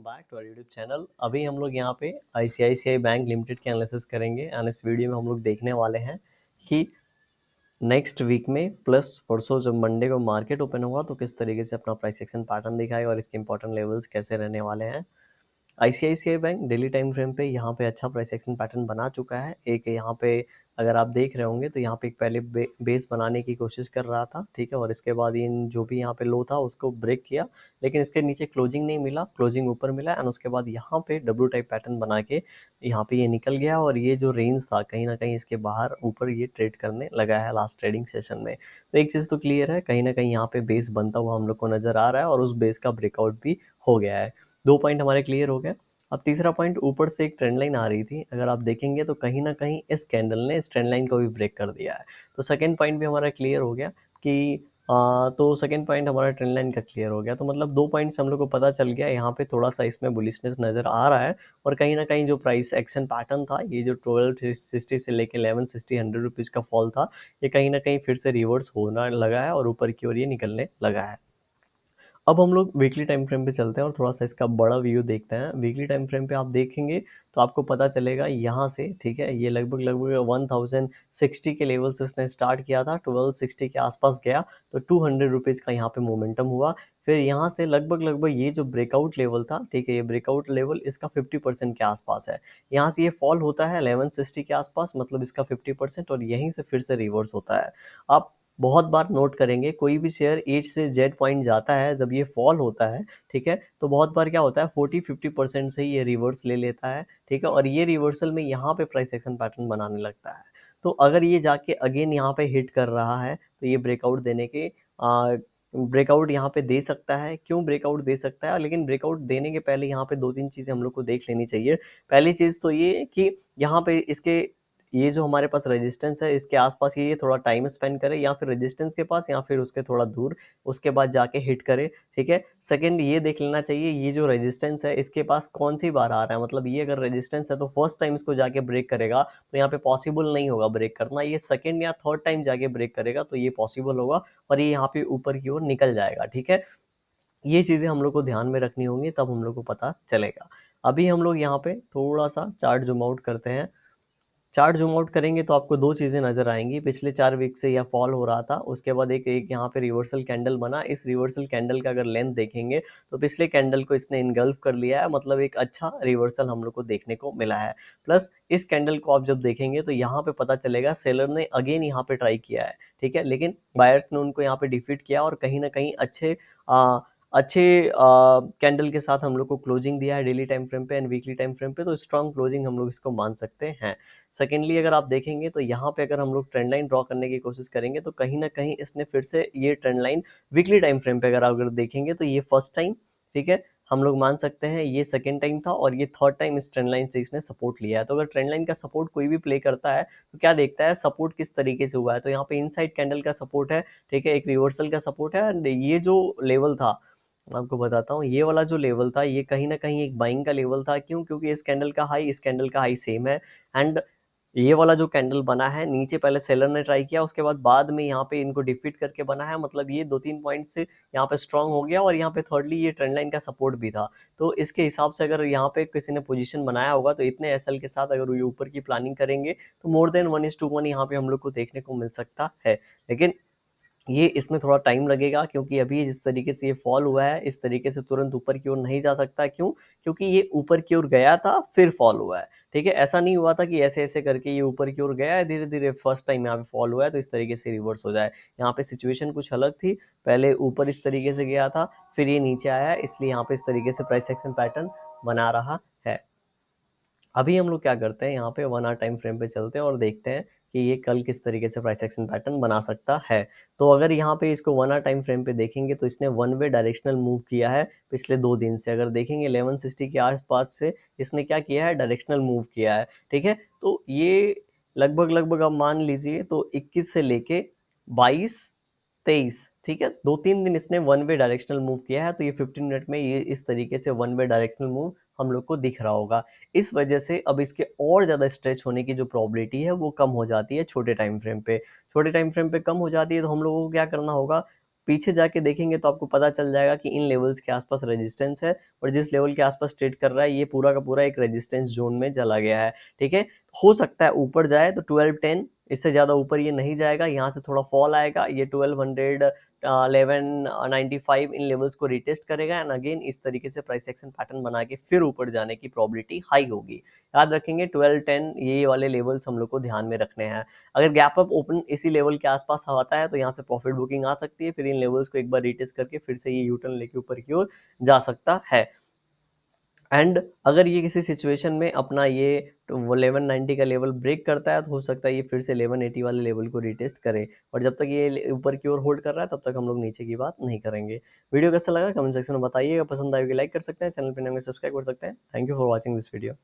Welcome back to our YouTube channel. अभी हम लोग यहाँ पे आईसीआईसीआई बैंक लिमिटेड के एनालिसिस करेंगे एंड इस वीडियो में हम लोग देखने वाले हैं कि नेक्स्ट वीक में प्लस परसों जब मंडे को मार्केट ओपन होगा तो किस तरीके से अपना प्राइस एक्शन पैटर्न दिखाएगा और इसके इंपॉर्टेंट लेवल्स कैसे रहने वाले हैं। ICICI bank daily time frame पे यहाँ पे अच्छा प्राइस एक्शन पैटर्न बना चुका है। एक यहाँ पे अगर आप देख रहे होंगे तो यहाँ पे एक पहले बेस बनाने की कोशिश कर रहा था, ठीक है, और इसके बाद इन जो भी यहाँ पे लो था उसको ब्रेक किया, लेकिन इसके नीचे क्लोजिंग नहीं मिला, क्लोजिंग ऊपर मिला एंड उसके बाद यहाँ पे डब्ल्यू टाइप पैटर्न बना के यहाँ पे ये निकल गया और ये जो रेंज था कहीं ना कहीं इसके बाहर ऊपर ये ट्रेड करने लगा है लास्ट ट्रेडिंग सेशन में। तो एक चीज़ तो क्लियर है, कहीं ना कहीं यहाँ पे बेस बनता हुआ हम लोग को नजर आ रहा है और उस बेस का ब्रेकआउट भी हो गया है। 2 पॉइंट हमारे क्लियर हो गए। अब तीसरा पॉइंट, ऊपर से एक ट्रेंड लाइन आ रही थी, अगर आप देखेंगे तो कहीं ना कहीं इस कैंडल ने इस ट्रेंड लाइन को भी ब्रेक कर दिया है। तो सेकंड पॉइंट भी हमारा क्लियर हो गया कि तो सेकंड पॉइंट हमारा ट्रेंड लाइन का क्लियर हो गया। तो मतलब 2 पॉइंट्स हम लोग को पता चल गया, यहाँ पे थोड़ा सा इसमें बुलिशनेस नजर आ रहा है और कहीं ना कहीं जो प्राइस एक्शन पैटर्न था, ये जो 1260 से लेके 1160 100 रुपीज़ का फॉल था, ये कहीं ना कहीं फिर से रिवर्स होना लगा है और ऊपर की ओर ये निकलने लगा है। अब हम लोग वीकली टाइम फ्रेम पे चलते हैं और थोड़ा सा इसका बड़ा व्यू देखते हैं। वीकली टाइम फ्रेम पे आप देखेंगे तो आपको पता चलेगा यहाँ से, ठीक है, ये लगभग लगभग 1060 के लेवल से इसने स्टार्ट किया था, 1260 के आसपास गया तो 200 रुपीज़ का यहाँ पे मोमेंटम हुआ। फिर यहाँ से लगभग लगभग ये जो ब्रेकआउट लेवल था, ठीक है, ये ब्रेकआउट लेवल इसका 50% के आसपास है। यहाँ से ये फॉल होता है 1160 के आसपास, मतलब इसका 50%, और यहीं से फिर से रिवर्स होता है। आप बहुत बार नोट करेंगे कोई भी शेयर ए से जेड पॉइंट जाता है, जब ये फॉल होता है, ठीक है, तो बहुत बार क्या होता है 40-50% से ही ये रिवर्स ले लेता है, ठीक है, और ये रिवर्सल में यहाँ पे प्राइस एक्शन पैटर्न बनाने लगता है। तो अगर ये जाके अगेन यहाँ पे हिट कर रहा है तो ये ब्रेकआउट देने के ब्रेकआउट यहाँ पे दे सकता है। क्यों ब्रेकआउट दे सकता है, लेकिन ब्रेकआउट देने के पहले यहाँ पे 2-3 चीज़ें हम लोग को देख लेनी चाहिए। पहली चीज़ तो ये कि यहाँ पे इसके ये जो हमारे पास रेजिस्टेंस है इसके आसपास ये थोड़ा टाइम स्पेंड करे, या फिर रेजिस्टेंस के पास या फिर उसके थोड़ा दूर, उसके बाद जाके हिट करे, ठीक है। सेकंड ये देख लेना चाहिए ये जो रेजिस्टेंस है इसके पास कौन सी बार आ रहा है, मतलब ये अगर रेजिस्टेंस है तो फर्स्ट टाइम इसको जाके ब्रेक करेगा तो यहाँ पे पॉसिबल नहीं होगा ब्रेक करना, ये सेकंड या थर्ड टाइम जाके ब्रेक करेगा तो ये पॉसिबल होगा और ये यहाँ पे ऊपर की ओर निकल जाएगा, ठीक है। ये चीज़ें हम लोग को ध्यान में रखनी होंगी, तब हम लोग को पता चलेगा। अभी हम लोग यहाँ पे थोड़ा सा चार्ट जूम आउट करते हैं। चार्ट जूम आउट करेंगे तो आपको 2 चीज़ें नज़र आएँगी। पिछले 4 वीक से यह फॉल हो रहा था, उसके बाद एक एक यहाँ पे रिवर्सल कैंडल बना। इस रिवर्सल कैंडल का अगर लेंथ देखेंगे तो पिछले कैंडल को इसने इनगल्फ कर लिया है, मतलब एक अच्छा रिवर्सल हम लोग को देखने को मिला है। प्लस इस कैंडल को आप जब देखेंगे तो यहाँ पे पता चलेगा सेलर ने अगेन यहाँ पे ट्राई किया है, ठीक है, लेकिन बायर्स ने उनको यहाँ पे डिफीट किया और कहीं न कहीं अच्छे कैंडल के साथ हम लोग को क्लोजिंग दिया है डेली टाइम फ्रेम पे एंड वीकली टाइम फ्रेम पे, तो स्ट्रॉन्ग क्लोजिंग हम लोग इसको मान सकते हैं। सेकेंडली अगर आप देखेंगे तो यहाँ पे अगर हम लोग ट्रेंड लाइन ड्रॉ करने की कोशिश करेंगे तो कहीं ना कहीं इसने फिर से ये trend line weekly time frame पे अगर देखेंगे तो ये फर्स्ट टाइम, ठीक है, हम लोग मान सकते हैं ये सेकेंड टाइम था और ये थर्ड टाइम इस ट्रेंड लाइन से इसने सपोर्ट लिया है। तो अगर ट्रेंड लाइन का सपोर्ट कोई भी प्ले करता है तो क्या देखता है सपोर्ट किस तरीके से हुआ है, तो यहाँ पे इनसाइड कैंडल का सपोर्ट है, ठीक है, एक रिवर्सल का सपोर्ट है एंड ये जो लेवल था मैं आपको बताता हूँ, ये वाला जो लेवल था ये कहीं ना कहीं एक बाइंग का लेवल था। क्यों? क्योंकि इस कैंडल का हाई इस कैंडल का हाई सेम है एंड ये वाला जो कैंडल बना है नीचे पहले सेलर ने ट्राई किया, उसके बाद में यहाँ पे इनको डिफीट करके बना है, मतलब ये 2-3 पॉइंट से यहाँ पे स्ट्रांग हो गया और यहाँ पे थर्डली ये ट्रेंड लाइन का सपोर्ट भी था। तो इसके हिसाब से अगर यहाँ पे किसी ने पोजीशन बनाया होगा तो इतने एसएल के साथ अगर ये ऊपर की प्लानिंग करेंगे तो मोर देन 1:1 यहाँ पे हम लोग को देखने को मिल सकता है। लेकिन ये इसमें थोड़ा टाइम लगेगा क्योंकि अभी जिस तरीके से ये फॉल हुआ है इस तरीके से तुरंत ऊपर की ओर नहीं जा सकता। क्यों? क्योंकि ये ऊपर की ओर गया था फिर फॉल हुआ है, ठीक है, ऐसा नहीं हुआ था कि ऐसे ऐसे करके ये ऊपर की ओर गया है धीरे धीरे फर्स्ट टाइम यहाँ पे फॉल हुआ है तो इस तरीके से रिवर्स हो जाए। यहाँ पे सिचुएशन कुछ अलग थी, पहले ऊपर इस तरीके से गया था फिर ये नीचे आया है, इसलिए यहाँ पे इस तरीके से प्राइस एक्शन पैटर्न बना रहा है। अभी हम लोग क्या करते हैं, यहाँ पे 1 आवर टाइम फ्रेम पे चलते हैं और देखते हैं कि ये कल किस तरीके से प्राइस एक्शन पैटर्न बना सकता है। तो अगर यहाँ पे इसको 1 आवर टाइम फ्रेम पे देखेंगे तो इसने वन वे डायरेक्शनल मूव किया है पिछले 2 दिन से। अगर देखेंगे 1160 के आसपास से इसने क्या किया है, डायरेक्शनल मूव किया है, ठीक है। तो ये लगभग लगभग आप मान लीजिए तो 21 से लेके 22-23, ठीक है, 2-3 दिन इसने वन वे डायरेक्शनल मूव किया है। तो ये 15 मिनट में ये इस तरीके से वन वे डायरेक्शनल मूव हम लोग को दिख रहा होगा। इस वजह से अब इसके और ज़्यादा स्ट्रेच होने की जो प्रोबेबिलिटी है वो कम हो जाती है छोटे टाइम फ्रेम पे। छोटे टाइम फ्रेम पे कम हो जाती है तो हम लोगों को क्या करना होगा, पीछे जाके देखेंगे तो आपको पता चल जाएगा कि इन लेवल्स के आसपास रेजिस्टेंस है, और जिस लेवल के आसपास ट्रेड कर रहा है ये पूरा का पूरा एक रेजिस्टेंस जोन में चला गया है। ठीक है, हो सकता है ऊपर जाए तो 1210, इससे ज्यादा ऊपर ये नहीं जाएगा, यहाँ से थोड़ा फॉल आएगा, ये 1200 1195 इन लेवल्स को रिटेस्ट करेगा, एंड अगेन इस तरीके से प्राइस एक्शन पैटर्न बना के फिर ऊपर जाने की प्रोबेबिलिटी हाई होगी। याद रखेंगे 1210 ये वाले लेवल्स हम लोग को ध्यान में रखने हैं। अगर गैप अप ओपन इसी लेवल के आसपास आता है तो यहाँ से प्रॉफिट बुकिंग आ सकती है, फिर इन लेवल्स को एक बार रिटेस्ट करके फिर से ये यूटर्न लेके ऊपर की ओर जा सकता है। एंड अगर ये किसी सिचुएशन में अपना ये 1190 का लेवल ब्रेक करता है तो हो सकता है ये फिर से 1180 वाले लेवल को रिटेस्ट करे, और जब तक ये ऊपर की ओर होल्ड कर रहा है तब तक हम लोग नीचे की बात नहीं करेंगे। वीडियो कैसा लगा कमेंट सेक्शन में बताइएगा, पसंद आएगी लाइक कर सकते हैं, चैनल पर नए सब्सक्राइब कर सकते हैं। Thank you for watching this video.